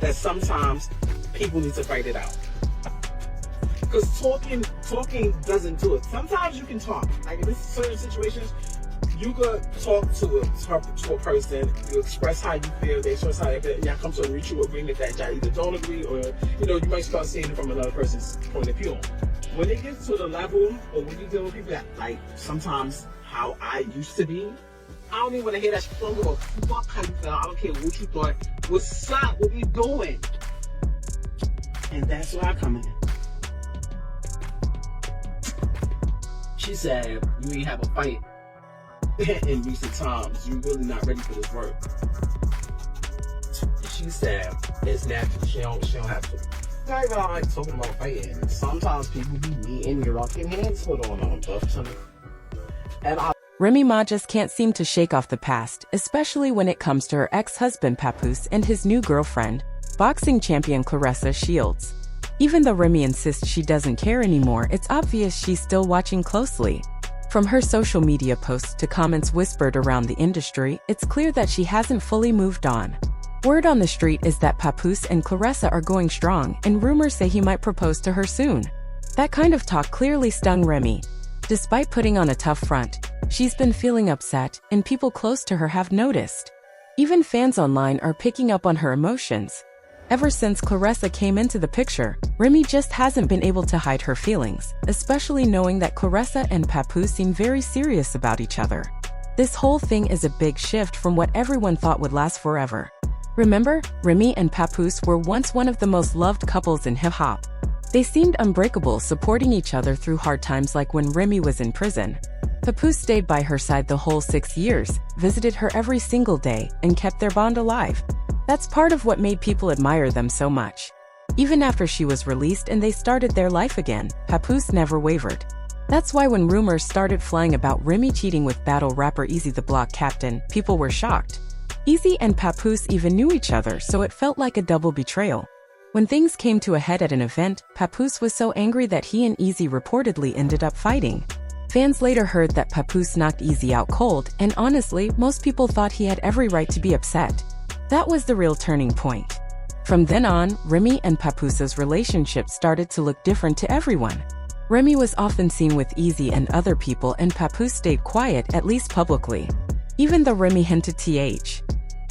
that sometimes people need to fight it out. Because talking doesn't do it. Sometimes you can talk. Like in this certain situations, you could talk to a person, you express how you feel, they express how they feel, and y'all come to a mutual agreement that y'all either don't agree or, you might start seeing it from another person's point of view. When it gets to the level, or when you deal with people that, like, sometimes how I used to be, I don't even want to hear that shit. I don't give a fuck how you feel. I don't care what you thought. What's up? What we doing? And that's where I come in. She said, you ain't have a fight in recent times. You really not ready for this work. She said, it's natural. She don't have to. I don't like talking about fighting. Sometimes people be meeting your rocking hands put on them. Remy Ma just can't seem to shake off the past, especially when it comes to her ex-husband Papoose and his new girlfriend, boxing champion Claressa Shields. Even though Remy insists she doesn't care anymore, it's obvious she's still watching closely. From her social media posts to comments whispered around the industry, it's clear that she hasn't fully moved on. Word on the street is that Papoose and Claressa are going strong, and rumors say he might propose to her soon. That kind of talk clearly stung Remy. Despite putting on a tough front, she's been feeling upset, and people close to her have noticed. Even fans online are picking up on her emotions. Ever since Claressa came into the picture, Remy just hasn't been able to hide her feelings, especially knowing that Claressa and Papoose seem very serious about each other. This whole thing is a big shift from what everyone thought would last forever. Remember, Remy and Papoose were once one of the most loved couples in hip-hop. They seemed unbreakable, supporting each other through hard times like when Remy was in prison. Papoose stayed by her side the whole 6 years, visited her every single day, and kept their bond alive. That's part of what made people admire them so much. Even after she was released and they started their life again, Papoose never wavered. That's why when rumors started flying about Remy cheating with battle rapper Eazy the Block Captain, people were shocked. Eazy and Papoose even knew each other, so it felt like a double betrayal. When things came to a head at an event, Papoose was so angry that he and Eazy reportedly ended up fighting. Fans later heard that Papoose knocked Eazy out cold, and honestly, most people thought he had every right to be upset. That was the real turning point. From then on, Remy and Papoose's relationship started to look different to everyone. Remy was often seen with Eazy and other people, and Papoose stayed quiet, at least publicly. Even though Remy hinted th.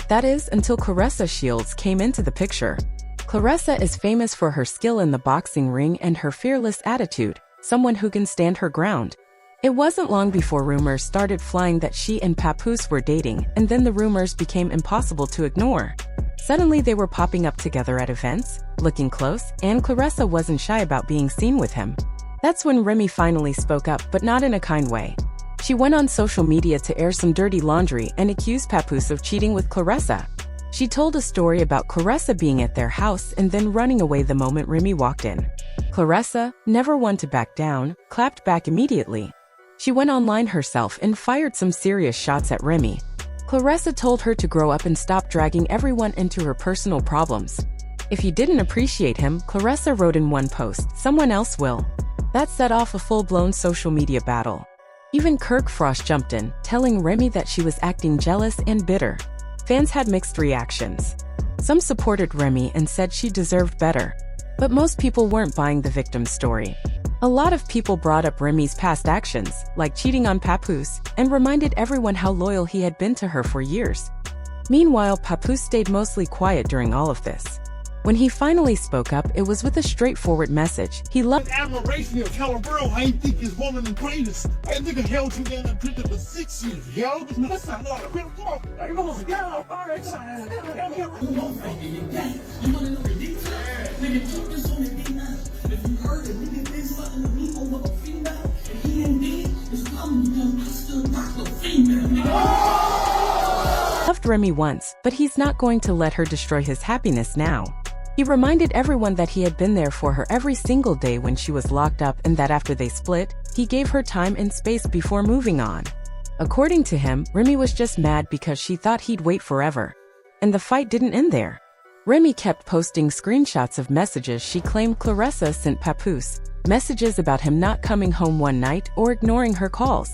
That is, until Claressa Shields came into the picture. Claressa is famous for her skill in the boxing ring and her fearless attitude, someone who can stand her ground. It wasn't long before rumors started flying that she and Papoose were dating, and then the rumors became impossible to ignore. Suddenly they were popping up together at events, looking close, and Claressa wasn't shy about being seen with him. That's when Remy finally spoke up, but not in a kind way. She went on social media to air some dirty laundry and accused Papoose of cheating with Claressa. She told a story about Claressa being at their house and then running away the moment Remy walked in. Claressa, never one to back down, clapped back immediately. She went online herself and fired some serious shots at Remy. Claressa told her to grow up and stop dragging everyone into her personal problems. If you didn't appreciate him, Claressa wrote in one post, someone else will. That set off a full-blown social media battle. Even Kirk Frost jumped in, telling Remy that she was acting jealous and bitter. Fans had mixed reactions. Some supported Remy and said she deserved better. But most people weren't buying the victim's story. A lot of people brought up Remy's past actions, like cheating on Papoose, and reminded everyone how loyal he had been to her for years. Meanwhile, Papoose stayed mostly quiet during all of this. When he finally spoke up, it was with a straightforward message. He loved admiration of Kelly Bro. I ain't think it's one of the greatest. I nigga held you down and printed for 6 years, yo. That's not a lot of people. I know it's all right. You wanna know the details? Nigga, took this on the D9. If you heard it, nigga did something to me over a female, and he ain't dead, it's probably because I still rock the female. Loved Remy once, but he's not going to let her destroy his happiness now. He reminded everyone that he had been there for her every single day when she was locked up, and that after they split, he gave her time and space before moving on. According to him, Remy was just mad because she thought he'd wait forever. And the fight didn't end there. Remy kept posting screenshots of messages she claimed Claressa sent Papoose, messages about him not coming home one night or ignoring her calls.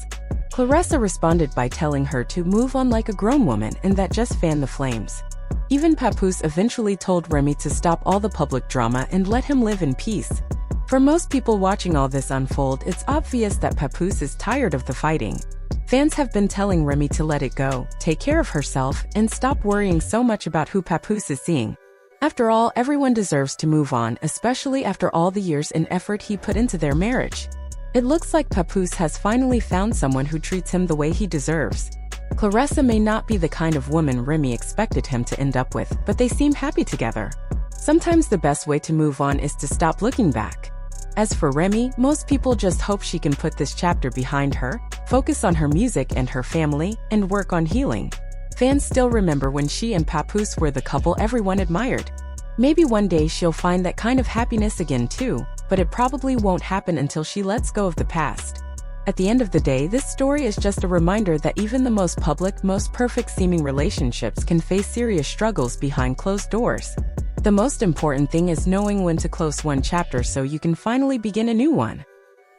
Claressa responded by telling her to move on like a grown woman, and that just fanned the flames. Even Papoose eventually told Remy to stop all the public drama and let him live in peace. For most people watching all this unfold, it's obvious that Papoose is tired of the fighting. Fans have been telling Remy to let it go, take care of herself, and stop worrying so much about who Papoose is seeing. After all, everyone deserves to move on, especially after all the years and effort he put into their marriage. It looks like Papoose has finally found someone who treats him the way he deserves. Claressa may not be the kind of woman Remy expected him to end up with, but they seem happy together. Sometimes the best way to move on is to stop looking back. As for Remy, most people just hope she can put this chapter behind her, focus on her music and her family, and work on healing. Fans still remember when she and Papoose were the couple everyone admired. Maybe one day she'll find that kind of happiness again too, but it probably won't happen until she lets go of the past. At the end of the day, this story is just a reminder that even the most public, most perfect-seeming relationships can face serious struggles behind closed doors. The most important thing is knowing when to close one chapter so you can finally begin a new one.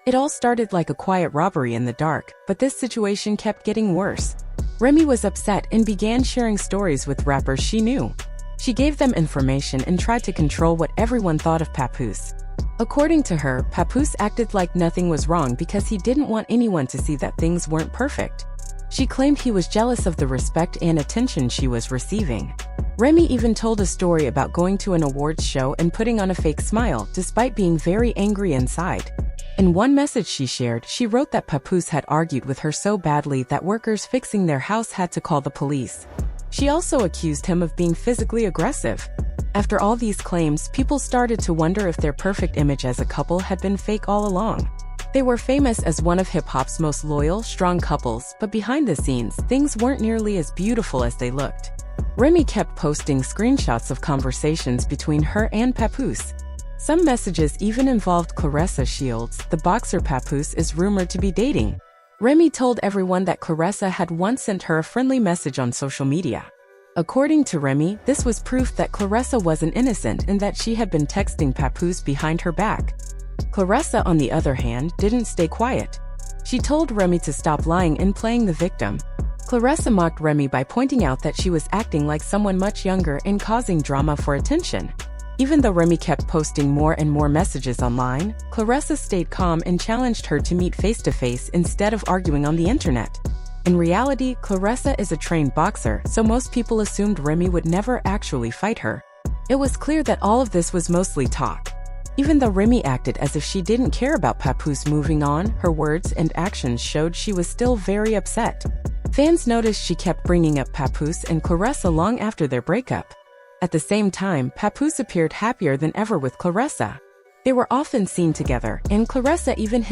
It all started like a quiet robbery in the dark, but this situation kept getting worse. Remy was upset and began sharing stories with rappers she knew. She gave them information and tried to control what everyone thought of Papoose. According to her, Papoose acted like nothing was wrong because he didn't want anyone to see that things weren't perfect. She claimed he was jealous of the respect and attention she was receiving. Remy even told a story about going to an awards show and putting on a fake smile, despite being very angry inside. In one message she shared, she wrote that Papoose had argued with her so badly that workers fixing their house had to call the police. She also accused him of being physically aggressive. After all these claims, people started to wonder if their perfect image as a couple had been fake all along. They were famous as one of hip-hop's most loyal, strong couples, but behind the scenes, things weren't nearly as beautiful as they looked. Remy kept posting screenshots of conversations between her and Papoose. Some messages even involved Claressa Shields, the boxer Papoose is rumored to be dating. Remy told everyone that Claressa had once sent her a friendly message on social media. According to Remy, this was proof that Claressa wasn't innocent and that she had been texting Papoose behind her back. Claressa, on the other hand, didn't stay quiet. She told Remy to stop lying and playing the victim. Claressa mocked Remy by pointing out that she was acting like someone much younger and causing drama for attention. Even though Remy kept posting more and more messages online, Claressa stayed calm and challenged her to meet face-to-face instead of arguing on the internet. In reality, Claressa is a trained boxer, so most people assumed Remy would never actually fight her. It was clear that all of this was mostly talk. Even though Remy acted as if she didn't care about Papoose moving on, her words and actions showed she was still very upset. Fans noticed she kept bringing up Papoose and Claressa long after their breakup. At the same time, Papoose appeared happier than ever with Claressa. They were often seen together, and Claressa even